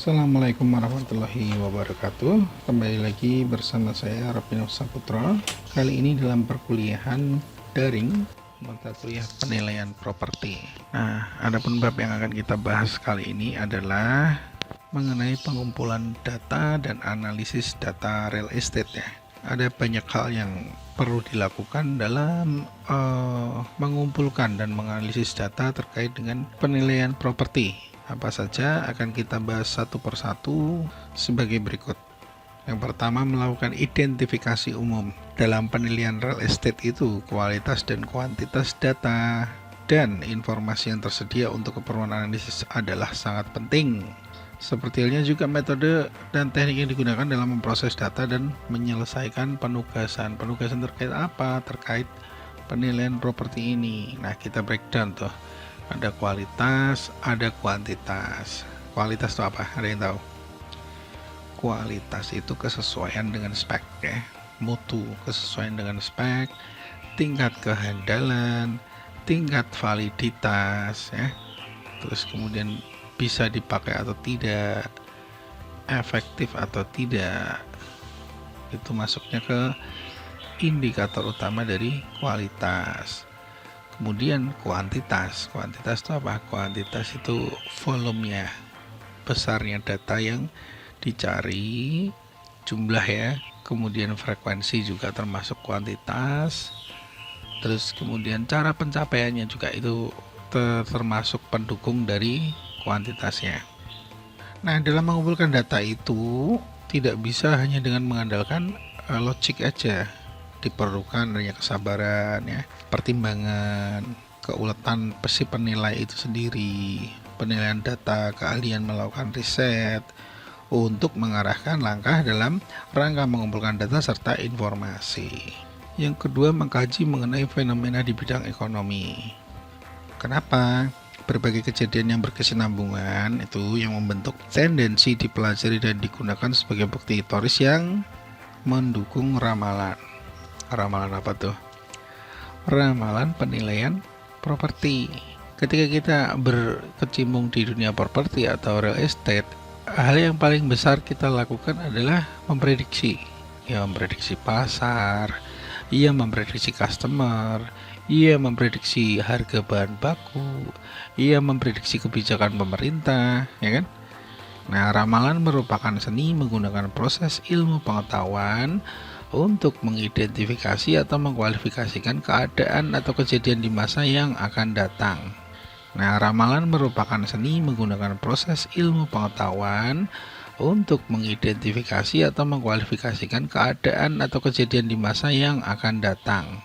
Assalamualaikum warahmatullahi wabarakatuh. Kembali lagi bersama saya Raffi Saputra. Kali ini dalam perkuliahan daring mata kuliah penilaian properti. Nah, adapun bab yang akan kita bahas kali ini adalah mengenai pengumpulan data dan analisis data real estate ya. Ada banyak hal yang perlu dilakukan dalam mengumpulkan dan menganalisis data terkait dengan penilaian properti. Apa saja akan kita bahas satu persatu sebagai berikut. Yang pertama, melakukan identifikasi umum. Dalam penilaian real estate itu, kualitas dan kuantitas data dan informasi yang tersedia untuk keperluan analisis adalah sangat penting. Seperti halnya juga metode dan teknik yang digunakan dalam memproses data dan menyelesaikan penugasan. Penugasan terkait apa? Terkait penilaian properti ini. Nah, kita breakdown tuh. Ada kualitas, ada kuantitas. Kualitas itu apa? Ada yang tahu? Kualitas itu kesesuaian dengan spek ya. Mutu, kesesuaian dengan spek, tingkat kehandalan, tingkat validitas ya. Terus kemudian bisa dipakai atau tidak, efektif atau tidak. Itu masuknya ke indikator utama dari kualitas. Kemudian kuantitas itu apa? Kuantitas itu volumenya, besarnya data yang dicari, jumlah ya, kemudian frekuensi juga termasuk kuantitas. Terus kemudian cara pencapaiannya juga itu termasuk pendukung dari kuantitasnya. Nah, dalam mengumpulkan data itu tidak bisa hanya dengan mengandalkan logik aja. Diperlukan adanya kesabaran ya, pertimbangan, keuletan si penilai itu sendiri, penilaian data, keahlian melakukan riset untuk mengarahkan langkah dalam rangka mengumpulkan data serta informasi. Yang kedua, mengkaji mengenai fenomena di bidang ekonomi. Kenapa? Berbagai kejadian yang berkesinambungan itu yang membentuk tendensi dipelajari dan digunakan sebagai bukti historis yang mendukung ramalan. Ramalan apa tuh? Ramalan penilaian properti. Ketika kita berkecimpung di dunia properti atau real estate, hal yang paling besar kita lakukan adalah memprediksi. Ya, memprediksi pasar, ia memprediksi customer, ia memprediksi harga bahan baku, ia memprediksi kebijakan pemerintah, ya kan? Nah, ramalan merupakan seni menggunakan proses ilmu pengetahuan untuk mengidentifikasi atau mengkualifikasikan keadaan atau kejadian di masa yang akan datang. Nah, ramalan merupakan seni menggunakan proses ilmu pengetahuan untuk mengidentifikasi atau mengkualifikasikan keadaan atau kejadian di masa yang akan datang.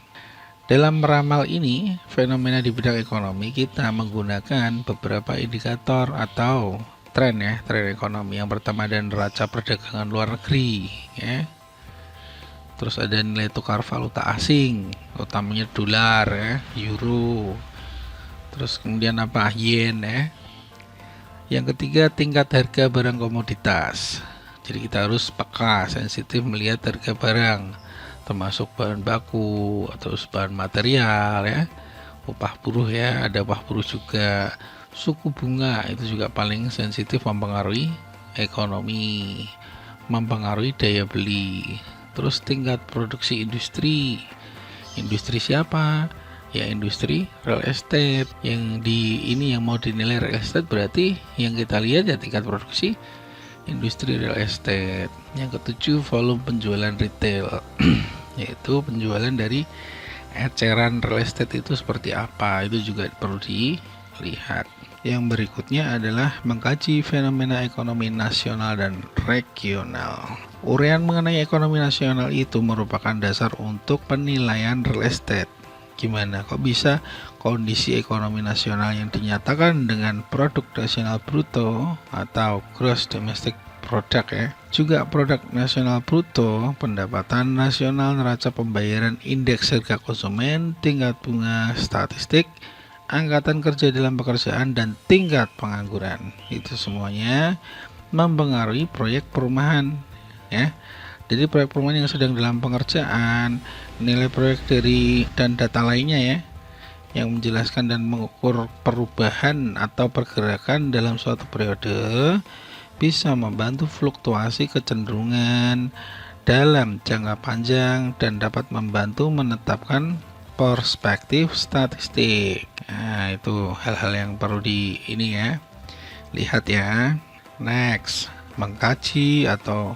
Dalam meramal ini, fenomena di bidang ekonomi, kita menggunakan beberapa indikator atau tren ya, tren ekonomi. Yang pertama ada neraca perdagangan luar negeri ya. Terus ada nilai tukar valuta asing, utamanya dolar ya, euro. Terus kemudian apa? Yen ya. Yang ketiga, tingkat harga barang komoditas. Jadi kita harus peka, sensitif melihat harga barang, termasuk bahan baku atau bahan material ya. Upah buruh ya, ada upah buruh juga. Suku bunga itu juga paling sensitif mempengaruhi ekonomi, mempengaruhi daya beli. Terus tingkat produksi industri. Industri siapa? Ya, industri real estate. Yang yang mau dinilai real estate berarti yang kita lihat ya tingkat produksi industri real estate. Yang ketujuh, volume penjualan retail. Yaitu penjualan dari eceran real estate itu seperti apa, itu juga perlu dilihat. Yang berikutnya adalah mengkaji fenomena ekonomi nasional dan regional. Uraian mengenai ekonomi nasional itu merupakan dasar untuk penilaian real estate. Gimana kok bisa kondisi ekonomi nasional yang dinyatakan dengan produk nasional bruto atau gross domestic product ya, juga produk nasional bruto, pendapatan nasional, neraca pembayaran, indeks harga konsumen, tingkat bunga statistik, angkatan kerja dalam pekerjaan, dan tingkat pengangguran. Itu semuanya mempengaruhi proyek perumahan ya. Jadi proyek perumahan yang sedang dalam pengerjaan, nilai proyek dan data lainnya ya, yang menjelaskan dan mengukur perubahan atau pergerakan dalam suatu periode bisa membantu fluktuasi kecenderungan dalam jangka panjang dan dapat membantu menetapkan perspektif statistik. Nah, itu hal-hal yang perlu lihat ya. Next, mengkaji atau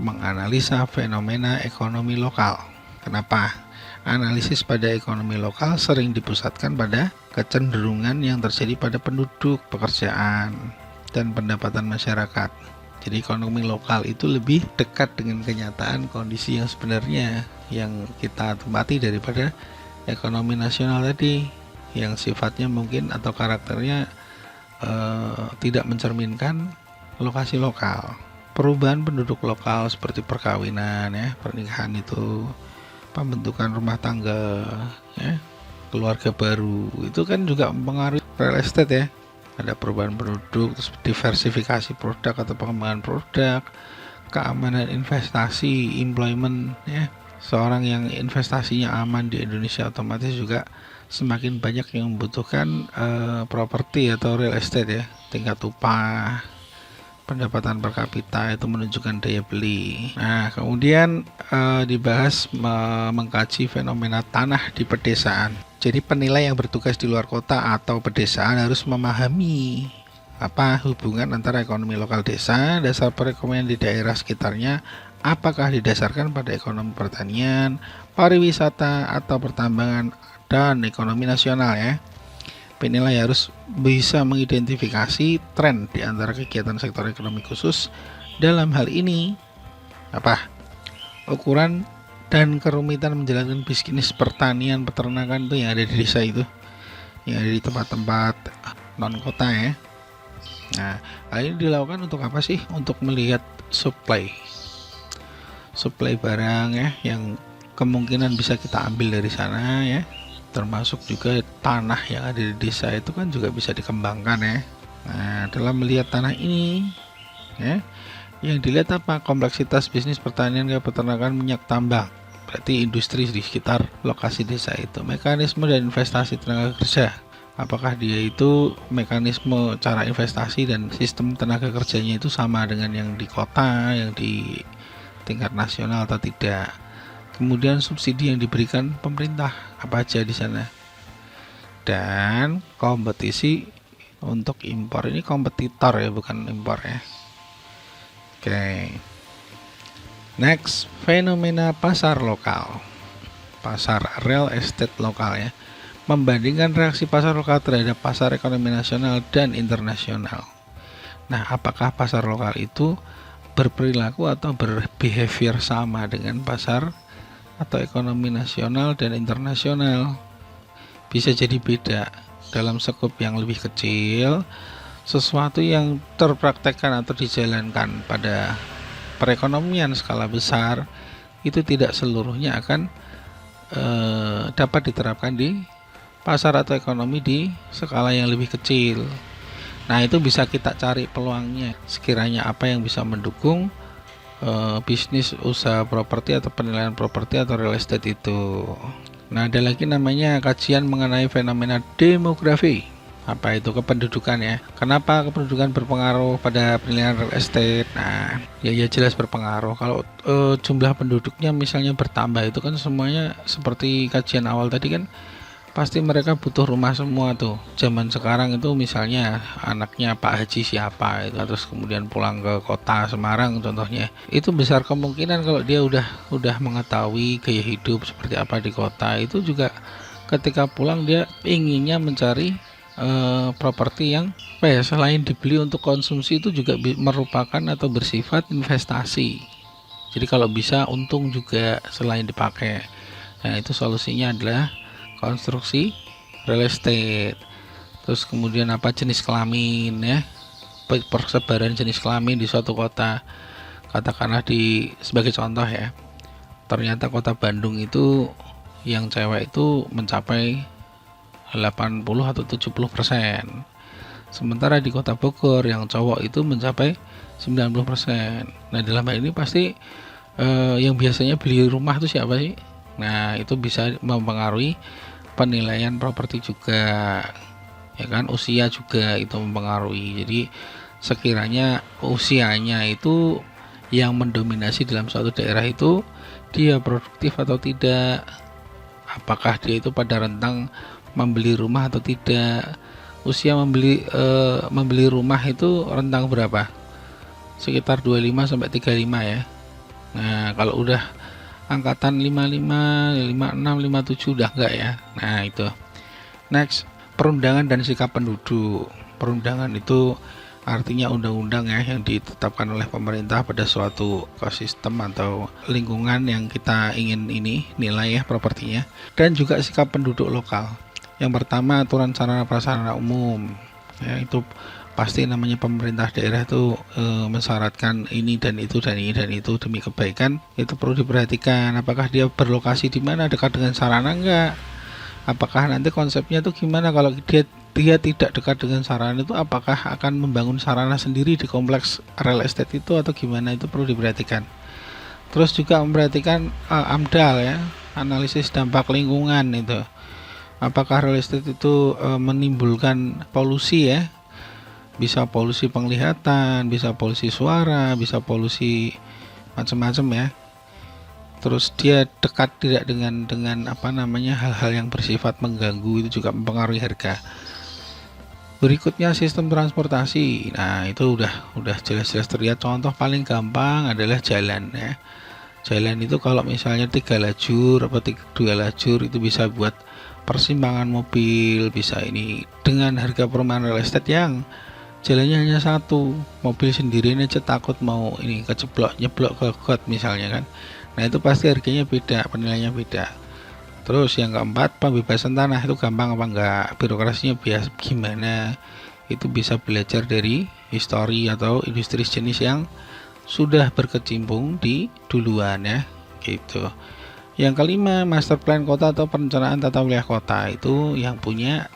menganalisa fenomena ekonomi lokal. Kenapa? Analisis pada ekonomi lokal sering dipusatkan pada kecenderungan yang terjadi pada penduduk, pekerjaan, dan pendapatan masyarakat. Jadi ekonomi lokal itu lebih dekat dengan kenyataan kondisi yang sebenarnya yang kita tempati daripada ekonomi nasional tadi, yang sifatnya mungkin atau karakternya tidak mencerminkan lokasi lokal. Perubahan penduduk lokal seperti perkawinan ya, pernikahan itu, pembentukan rumah tangga ya, keluarga baru, itu kan juga mempengaruhi real estate ya. Ada perubahan penduduk, terus diversifikasi produk atau pengembangan produk, keamanan investasi, employment ya. Seorang yang investasinya aman di Indonesia otomatis juga semakin banyak yang membutuhkan properti atau real estate ya. Tingkat upah, pendapatan per kapita itu menunjukkan daya beli. Nah, kemudian dibahas mengkaji fenomena tanah di pedesaan. Jadi penilai yang bertugas di luar kota atau pedesaan harus memahami apa hubungan antara ekonomi lokal desa, dasar perekonomian di daerah sekitarnya, apakah didasarkan pada ekonomi pertanian, pariwisata atau pertambangan, dan ekonomi nasional ya. Penilai harus bisa mengidentifikasi tren di antara kegiatan sektor ekonomi khusus. Dalam hal ini ukuran dan kerumitan menjalankan bisnis pertanian peternakan itu yang ada di desa itu, yang ada di tempat-tempat non kota ya. Nah, hal ini dilakukan untuk apa sih? Untuk melihat supply barang ya, yang kemungkinan bisa kita ambil dari sana ya. Termasuk juga tanah yang ada di desa itu kan juga bisa dikembangkan ya. Nah, dalam melihat tanah ini ya, yang dilihat apa? Kompleksitas bisnis pertanian kayak peternakan, minyak tambang, berarti industri di sekitar lokasi desa itu. Mekanisme dan investasi tenaga kerja, apakah dia itu mekanisme cara investasi dan sistem tenaga kerjanya itu sama dengan yang di kota, yang di tingkat nasional atau tidak. Kemudian subsidi yang diberikan pemerintah apa aja di sana. Dan kompetisi untuk impor, ini kompetitor ya, bukan impor ya. Oke. Next, fenomena pasar lokal. Pasar real estate lokal ya. Membandingkan reaksi pasar lokal terhadap pasar ekonomi nasional dan internasional. Nah, apakah pasar lokal itu berperilaku atau berbehavior sama dengan pasar atau ekonomi nasional dan internasional? Bisa jadi beda dalam skop yang lebih kecil. Sesuatu yang terpraktekkan atau dijalankan pada perekonomian skala besar itu tidak seluruhnya akan dapat diterapkan di pasar atau ekonomi di skala yang lebih kecil. Nah, itu bisa kita cari peluangnya, sekiranya apa yang bisa mendukung bisnis usaha properti atau penilaian properti atau real estate itu. Nah, ada lagi namanya kajian mengenai fenomena demografi. Apa itu? Kependudukan ya. Kenapa kependudukan berpengaruh pada penilaian real estate? Nah, ya jelas berpengaruh. Kalau jumlah penduduknya misalnya bertambah, itu kan semuanya seperti kajian awal tadi kan, pasti mereka butuh rumah semua tuh. Zaman sekarang itu misalnya anaknya Pak Haji siapa itu, terus kemudian pulang ke kota Semarang contohnya, itu besar kemungkinan kalau dia udah mengetahui gaya hidup seperti apa di kota, itu juga ketika pulang dia inginnya mencari properti yang selain dibeli untuk konsumsi itu juga merupakan atau bersifat investasi. Jadi kalau bisa untung juga selain dipakai. Nah, itu solusinya adalah konstruksi real estate. Terus kemudian jenis kelamin ya, persebaran jenis kelamin di suatu kota. Katakanlah sebagai contoh ya, ternyata kota Bandung itu yang cewek itu mencapai 80 atau 70%. Sementara di kota Bogor yang cowok itu mencapai 90%. Nah, dalam hal ini pasti yang biasanya beli rumah itu siapa sih? Nah, itu bisa mempengaruhi penilaian properti juga. Ya kan, usia juga itu mempengaruhi. Jadi sekiranya usianya itu yang mendominasi dalam suatu daerah itu dia produktif atau tidak, apakah dia itu pada rentang membeli rumah atau tidak. Usia membeli rumah itu rentang berapa? Sekitar 25 sampai 35 ya. Nah, kalau udah angkatan 55, 56, 57 udah enggak ya. Nah, itu. Next, perundangan dan sikap penduduk. Perundangan itu artinya undang-undang ya yang ditetapkan oleh pemerintah pada suatu ekosistem atau lingkungan yang kita ingin ini nilai ya propertinya. Dan juga sikap penduduk lokal. Yang pertama, aturan sarana prasarana umum. Ya, itu pasti namanya pemerintah daerah itu mensyaratkan ini dan itu dan ini dan itu demi kebaikan. Itu perlu diperhatikan, apakah dia berlokasi di mana, dekat dengan sarana enggak, apakah nanti konsepnya itu gimana. Kalau dia tidak dekat dengan sarana itu, apakah akan membangun sarana sendiri di kompleks real estate itu atau gimana, itu perlu diperhatikan. Terus juga memperhatikan AMDAL ya, analisis dampak lingkungan itu, apakah real estate itu menimbulkan polusi ya, bisa polusi penglihatan, bisa polusi suara, bisa polusi macam-macam ya. Terus dia dekat tidak dengan apa namanya hal-hal yang bersifat mengganggu, itu juga mempengaruhi harga. Berikutnya sistem transportasi. Nah, itu udah jelas-jelas terlihat. Contoh paling gampang adalah jalan ya. Jalan itu kalau misalnya 3 lajur atau 2 lajur itu bisa buat persimpangan mobil, bisa ini. Dengan harga perumahan real estate yang jalannya hanya satu, mobil sendiri aja takut mau ini nyeblok ke got misalnya kan. Nah, itu pasti harganya beda, penilaiannya beda. Terus yang keempat, pembebasan tanah itu gampang apa enggak, birokrasinya biasa gimana. Itu bisa belajar dari histori atau industri jenis yang sudah berkecimpung di duluan ya, gitu. Yang kelima, master plan kota atau perencanaan tata wilayah kota, itu yang punya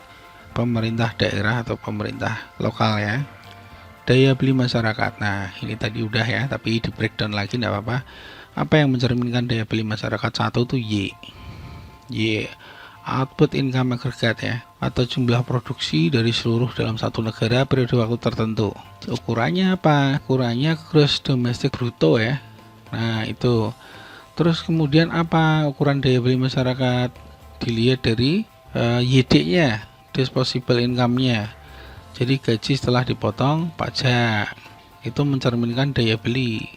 pemerintah daerah atau pemerintah lokal ya. Daya beli masyarakat. Nah, ini tadi udah ya, tapi di breakdown lagi enggak apa-apa. Apa yang mencerminkan daya beli masyarakat? Satu tuh Y, output income agregat ya, atau jumlah produksi dari seluruh dalam satu negara periode waktu tertentu. Ukurannya apa? Ukurannya gross domestic bruto ya. Nah, itu. Terus kemudian apa ukuran daya beli masyarakat? Dilihat dari YD-nya, disposable income-nya. Jadi gaji setelah dipotong pajak, itu mencerminkan daya beli.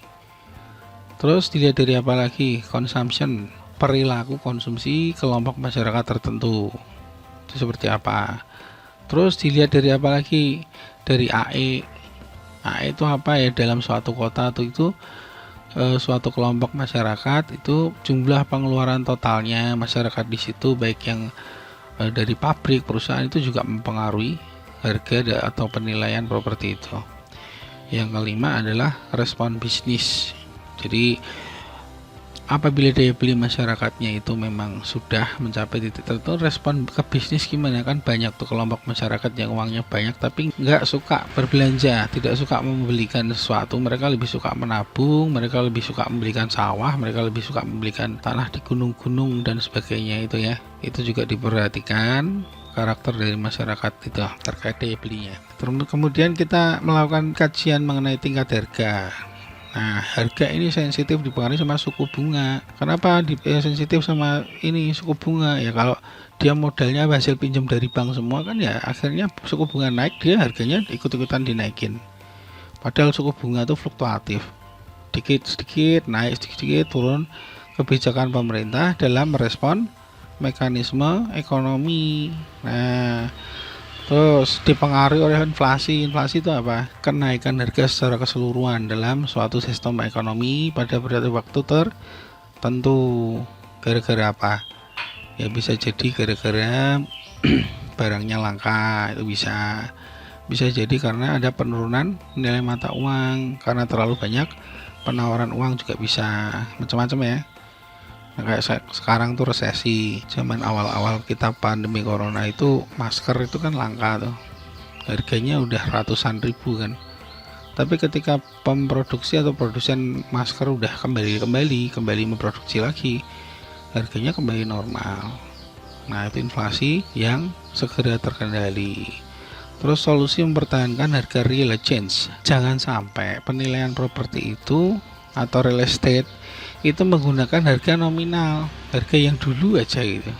Terus dilihat dari apa lagi? Consumption, perilaku konsumsi kelompok masyarakat tertentu itu seperti apa. Terus dilihat dari apa lagi? Dari AE. AE itu apa ya, dalam suatu kota atau itu suatu kelompok masyarakat, itu jumlah pengeluaran totalnya masyarakat di situ, baik yang dari pabrik, perusahaan, itu juga mempengaruhi harga atau penilaian properti itu. Yang kelima adalah respon bisnis. Jadi apabila daya beli masyarakatnya itu memang sudah mencapai titik tertentu, respon ke bisnis gimana? Kan banyak tuh kelompok masyarakat yang uangnya banyak tapi nggak suka berbelanja, tidak suka membelikan sesuatu. Mereka lebih suka menabung, mereka lebih suka membelikan sawah, mereka lebih suka membelikan tanah di gunung-gunung dan sebagainya itu ya. Itu juga diperhatikan karakter dari masyarakat itu terkait daya belinya. Kemudian kita melakukan kajian mengenai tingkat harga. Nah, harga ini sensitif dipengaruhi sama suku bunga. Kenapa sensitif sama ini suku bunga? Ya kalau dia modalnya hasil pinjam dari bank semua kan ya akhirnya suku bunga naik, dia harganya ikut-ikutan dinaikin. Padahal suku bunga itu fluktuatif. Sedikit naik, sedikit turun. Kebijakan pemerintah dalam merespon mekanisme ekonomi. Nah, terus dipengaruhi oleh inflasi. Inflasi itu apa? Kenaikan harga secara keseluruhan dalam suatu sistem ekonomi pada periode waktu tertentu. Gara-gara apa? Ya bisa jadi gara-gara barangnya langka, itu bisa jadi karena ada penurunan nilai mata uang, karena terlalu banyak penawaran uang juga bisa, macam-macam ya. Nah, kayak sekarang tuh resesi, zaman awal-awal kita pandemi corona itu masker itu kan langka tuh, harganya udah ratusan ribu kan. Tapi ketika pemproduksi atau produsen masker udah kembali memproduksi lagi, harganya kembali normal. Nah, itu inflasi yang segera terkendali. Terus solusi mempertahankan harga real change. Jangan sampai penilaian properti itu atau real estate itu menggunakan harga nominal, harga yang dulu aja gitu.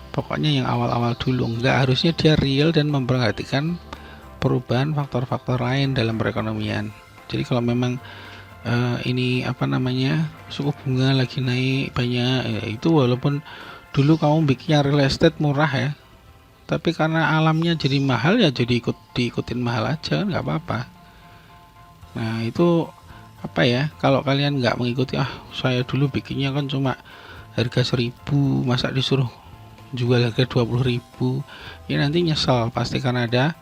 Pokoknya yang awal-awal dulu, enggak, harusnya dia real dan memperhatikan perubahan faktor-faktor lain dalam perekonomian. Jadi kalau memang ini suku bunga lagi naik banyak ya, itu walaupun dulu kamu bikinnya real estate murah ya, tapi karena alamnya jadi mahal ya jadi diikutin mahal aja, nggak apa-apa. Nah itu kalau kalian nggak mengikuti, saya dulu bikinnya kan cuma harga 1.000, masa disuruh jual harga 20.000, ya nanti nyesel pasti, karena ada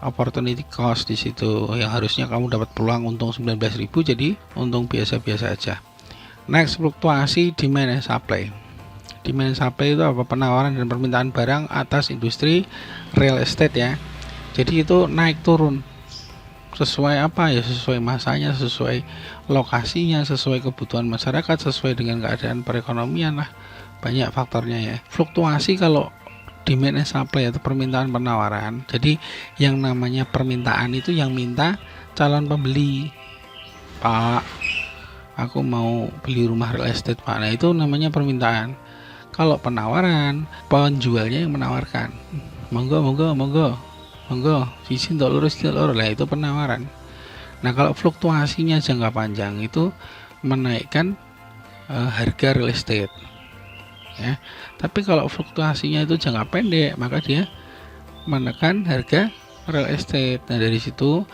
opportunity cost di situ, yang harusnya kamu dapat peluang untung 19.000 jadi untung biasa-biasa aja. Next, fluktuasi demand and supply. Demand and supply itu apa? Penawaran dan permintaan barang atas industri real estate ya. Jadi itu naik turun sesuai sesuai masanya, sesuai lokasinya, sesuai kebutuhan masyarakat, sesuai dengan keadaan perekonomian lah, banyak faktornya ya. Fluktuasi kalau demand and supply atau permintaan penawaran. Jadi yang namanya permintaan itu yang minta calon pembeli, Pak, aku mau beli rumah real estate Pak. Nah itu namanya permintaan. Kalau penawaran, penjualnya yang menawarkan, monggo izin tok lurus lah, itu penawaran. Nah kalau fluktuasinya jangka panjang itu menaikkan harga real estate ya. Tapi kalau fluktuasinya itu jangka pendek, maka dia menekan harga real estate. Nah dari situ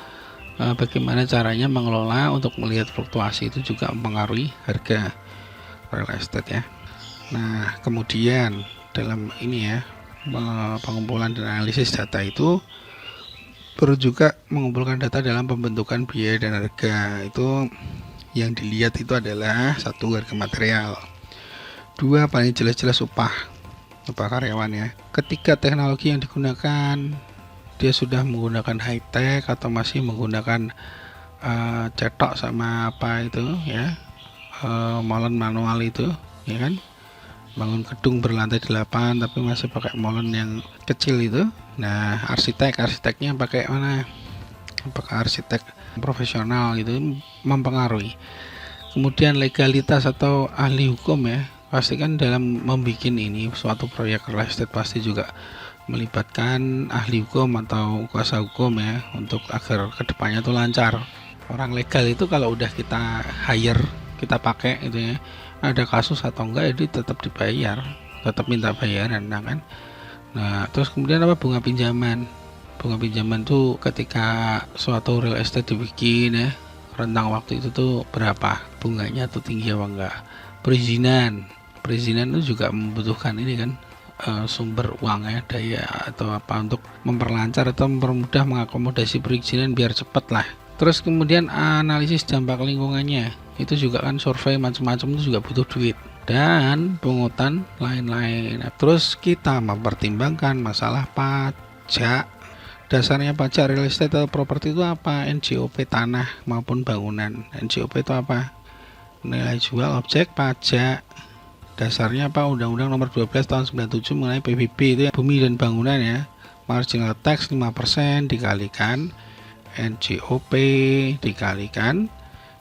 bagaimana caranya mengelola untuk melihat fluktuasi itu juga mempengaruhi harga real estate ya. Nah kemudian dalam ini ya, pengumpulan dan analisis data itu perlu juga mengumpulkan data dalam pembentukan biaya dan harga. Itu yang dilihat itu adalah satu, harga material, dua, paling jelas-jelas upah karyawan ya, ketiga, teknologi yang digunakan, dia sudah menggunakan high tech atau masih menggunakan cetok sama molen manual itu ya kan. Bangun gedung berlantai 8 tapi masih pakai molen yang kecil itu. Nah arsiteknya pakai mana, apakah arsitek profesional gitu, mempengaruhi. Kemudian legalitas atau ahli hukum ya, pasti kan dalam membuat ini suatu proyek real estate pasti juga melibatkan ahli hukum atau kuasa hukum ya, untuk agar kedepannya tuh lancar. Orang legal itu kalau udah kita hire, kita pakai itu ya, ada kasus atau enggak jadi tetap dibayar, tetap minta bayaran kan. Nah terus kemudian bunga pinjaman tuh ketika suatu real estate dibikin ya, rentang waktu itu tuh berapa bunganya tuh, tinggi apa enggak. Perizinan itu juga membutuhkan ini kan, sumber uang ya, daya atau untuk memperlancar atau mempermudah mengakomodasi perizinan biar cepet lah. Terus kemudian analisis dampak lingkungannya, itu juga kan survei macam-macam itu juga butuh duit dan pungutan lain-lain. Terus kita mempertimbangkan masalah pajak. Dasarnya pajak real estate atau properti itu apa? NJOP tanah maupun bangunan. NJOP itu apa? Nilai jual objek pajak. Dasarnya apa? Undang-Undang nomor 12 tahun 97 mengenai PBB itu ya, bumi dan bangunan ya. Marginal tax 5% dikalikan NJOP dikalikan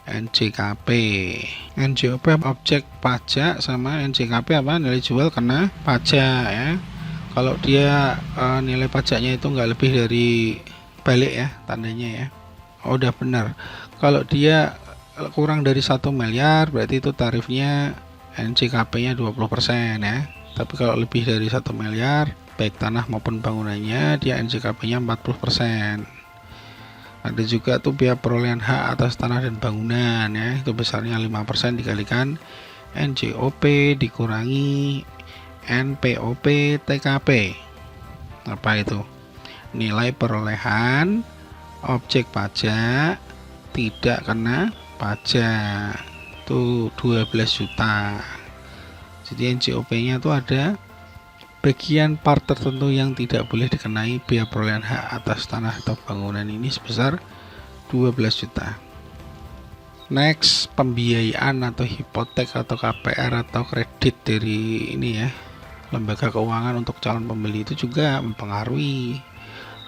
NJKP. NJOP objek pajak sama NJKP nilai jual kena pajak ya. Kalau dia nilai pajaknya itu enggak lebih dari balik ya tandanya ya, udah benar. Kalau dia kurang dari 1 miliar berarti itu tarifnya NJKP nya 20% ya. Tapi kalau lebih dari 1 miliar baik tanah maupun bangunannya, dia NJKP nya 40%. Ada juga tuh biaya perolehan hak atas tanah dan bangunan ya, itu besarnya 5% dikalikan NJOP dikurangi NPOP TKP. Apa itu? Nilai perolehan objek pajak tidak kena pajak, itu 12 juta. Jadi NJOP nya tuh ada bagian part tertentu yang tidak boleh dikenai biaya perolehan hak atas tanah atau bangunan ini sebesar 12 juta. Next, pembiayaan atau hipotek atau KPR atau kredit dari ini ya, lembaga keuangan untuk calon pembeli itu juga mempengaruhi.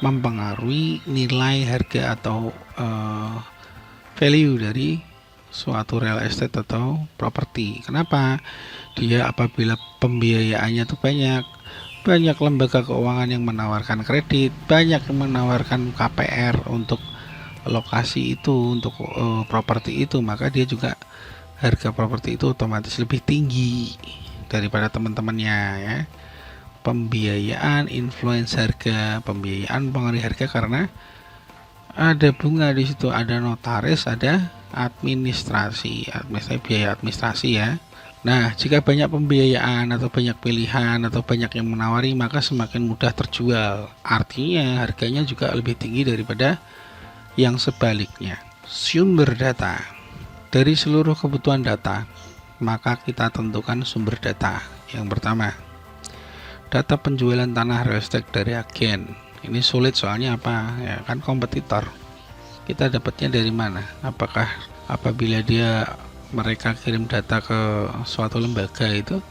mempengaruhi nilai harga atau value dari suatu real estate atau properti. Kenapa? Dia apabila pembiayaannya itu banyak lembaga keuangan yang menawarkan kredit, banyak yang menawarkan KPR untuk lokasi itu, untuk properti itu, maka dia juga harga properti itu otomatis lebih tinggi daripada teman-temannya ya. Pembiayaan influence harga, pembiayaan pengaruh harga karena ada bunga di situ, ada notaris, ada administrasi, biaya administrasi ya. Nah, jika banyak pembiayaan atau banyak pilihan atau banyak yang menawari, maka semakin mudah terjual. Artinya harganya juga lebih tinggi daripada yang sebaliknya. Sumber data. Dari seluruh kebutuhan data, maka kita tentukan sumber data. Yang pertama, data penjualan tanah real estate dari agen. Ini sulit soalnya apa? Ya kan kompetitor. Kita dapatnya dari mana? Apakah apabila mereka kirim data ke suatu lembaga itu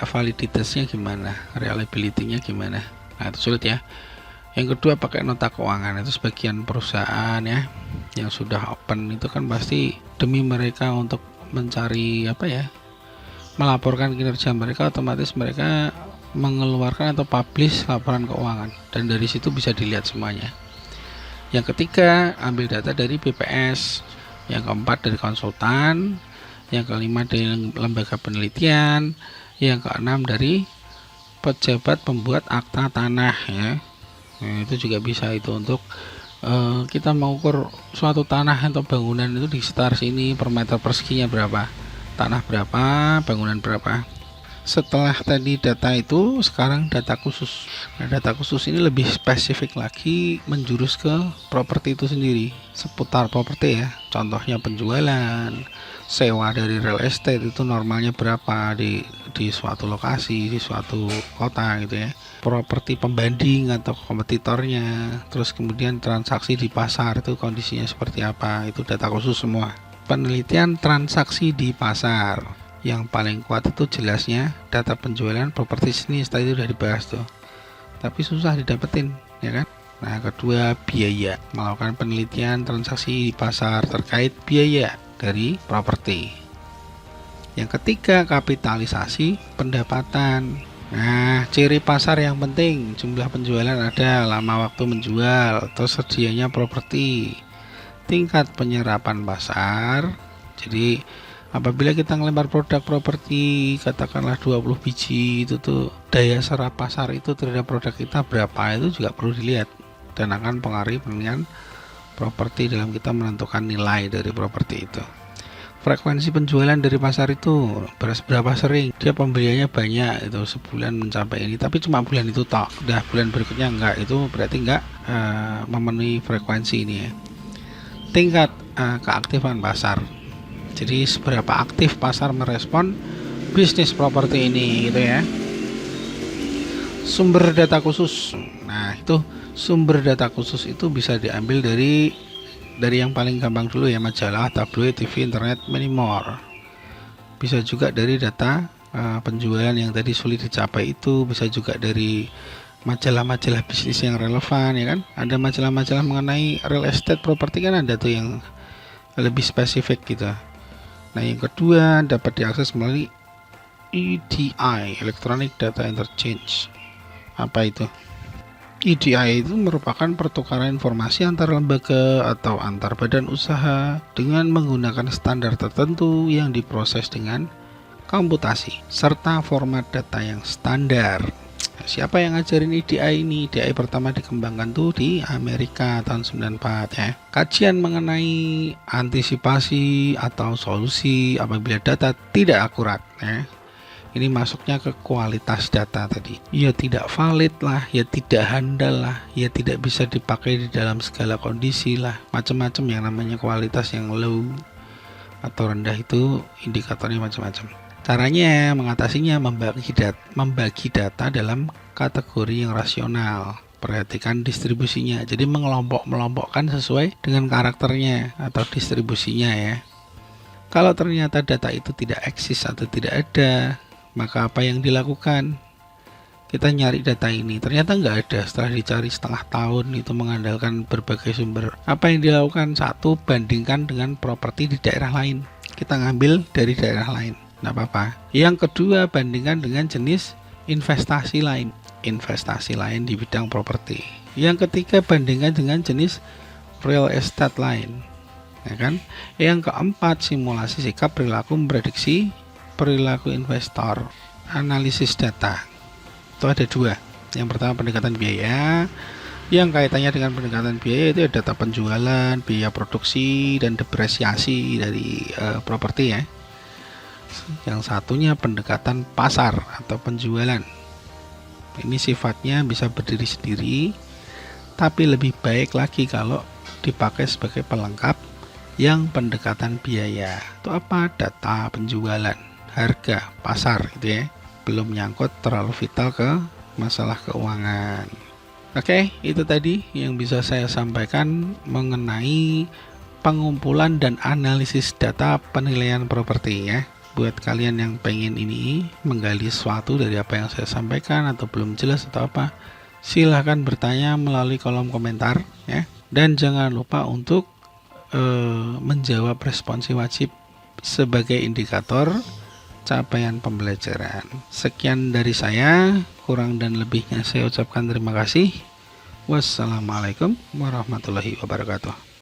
validitasnya gimana, reliability-nya gimana? Nah, itu sulit ya. Yang kedua, pakai nota keuangan. Itu sebagian perusahaan ya yang sudah open itu kan pasti demi mereka untuk mencari melaporkan kinerja mereka, otomatis mereka mengeluarkan atau publish laporan keuangan dan dari situ bisa dilihat semuanya. Yang ketiga, ambil data dari BPS. Yang keempat, dari konsultan. Yang kelima, dari lembaga penelitian. Yang keenam, dari pejabat pembuat akta tanah ya. Nah, itu juga bisa itu untuk kita mengukur suatu tanah atau bangunan itu di sekitar sini per meter perseginya berapa, tanah berapa, bangunan berapa. Setelah tadi data itu, sekarang data khusus. Nah, data khusus ini lebih spesifik lagi, menjurus ke properti itu sendiri, seputar properti ya. Contohnya penjualan, sewa dari real estate itu normalnya berapa di suatu lokasi, di suatu kota gitu ya. Properti pembanding atau kompetitornya, terus kemudian transaksi di pasar itu kondisinya seperti apa, itu data khusus semua. Penelitian transaksi di pasar. Yang paling kuat itu jelasnya data penjualan properti sini, tadi udah dibahas tuh, tapi susah didapetin ya kan. Nah, kedua, biaya, melakukan penelitian transaksi di pasar terkait biaya dari properti. Yang ketiga, kapitalisasi pendapatan. Nah, ciri pasar yang penting, jumlah penjualan ada, lama waktu menjual, terus sedianya properti, tingkat penyerapan pasar. Jadi apabila kita ngelempar produk properti katakanlah 20 biji, itu tuh daya serap pasar itu terhadap produk kita berapa, itu juga perlu dilihat dan akan pengaruhi dengan properti dalam kita menentukan nilai dari properti itu. Frekuensi penjualan dari pasar itu berapa sering, dia pembeliannya banyak, itu sebulan mencapai ini, tapi cuma bulan itu tok, udah bulan berikutnya enggak, itu berarti enggak memenuhi frekuensi ini ya. Tingkat keaktifan pasar. Jadi seberapa aktif pasar merespon bisnis properti ini gitu ya. Sumber data khusus. Nah, itu sumber data khusus itu bisa diambil dari yang paling gampang dulu ya, majalah, tabloid, TV, internet, many more. Bisa juga dari data penjualan yang tadi sulit dicapai itu, bisa juga dari majalah-majalah bisnis yang relevan ya kan. Ada majalah-majalah mengenai real estate properti kan, ada tuh yang lebih spesifik gitu. Nah, yang kedua, dapat diakses melalui EDI, Electronic Data Interchange. Apa itu? EDI itu merupakan pertukaran informasi antar lembaga atau antar badan usaha dengan menggunakan standar tertentu yang diproses dengan komputasi serta format data yang standar. Siapa yang ngajarin EDI ini? EDI pertama dikembangkan tuh di Amerika tahun 94 ya. Kajian mengenai antisipasi atau solusi apabila data tidak akurat ya. Ini masuknya ke kualitas data tadi. Ya tidak valid lah, ya tidak handal lah, ya tidak bisa dipakai di dalam segala kondisi lah. Macam-macam yang namanya kualitas yang low atau rendah itu indikatornya macam-macam. Caranya mengatasinya membagi data dalam kategori yang rasional. Perhatikan distribusinya. Jadi mengelompok-melompokkan sesuai dengan karakternya atau distribusinya ya. Kalau ternyata data itu tidak eksis atau tidak ada, maka apa yang dilakukan? kita nyari data ini, ternyata nggak ada. Setelah dicari setengah tahun itu mengandalkan berbagai sumber, apa yang dilakukan? Satu, bandingkan dengan properti di daerah lain, kita ngambil dari daerah lain, nggak apa-apa. Yang kedua, bandingkan dengan jenis investasi lain di bidang properti. Yang ketiga, bandingkan dengan jenis real estate lain, ya kan? Yang keempat, simulasi sikap, perilaku, memprediksi perilaku investor, analisis data. Itu ada dua. Yang pertama pendekatan biaya, yang kaitannya dengan pendekatan biaya itu ada data penjualan, biaya produksi, dan depresiasi dari properti ya. Yang satunya pendekatan pasar atau penjualan. Ini sifatnya bisa berdiri sendiri, tapi lebih baik lagi kalau dipakai sebagai pelengkap yang pendekatan biaya. Itu apa? Data penjualan, harga, pasar gitu ya. Belum nyangkut terlalu vital ke masalah keuangan. Oke, itu tadi yang bisa saya sampaikan mengenai pengumpulan dan analisis data penilaian properti ya. Buat kalian yang pengen ini menggali sesuatu dari apa yang saya sampaikan atau belum jelas atau apa, silahkan bertanya melalui kolom komentar ya. Dan jangan lupa untuk menjawab responsi wajib sebagai indikator capaian pembelajaran. Sekian dari saya, kurang dan lebihnya saya ucapkan terima kasih. Wassalamualaikum warahmatullahi wabarakatuh.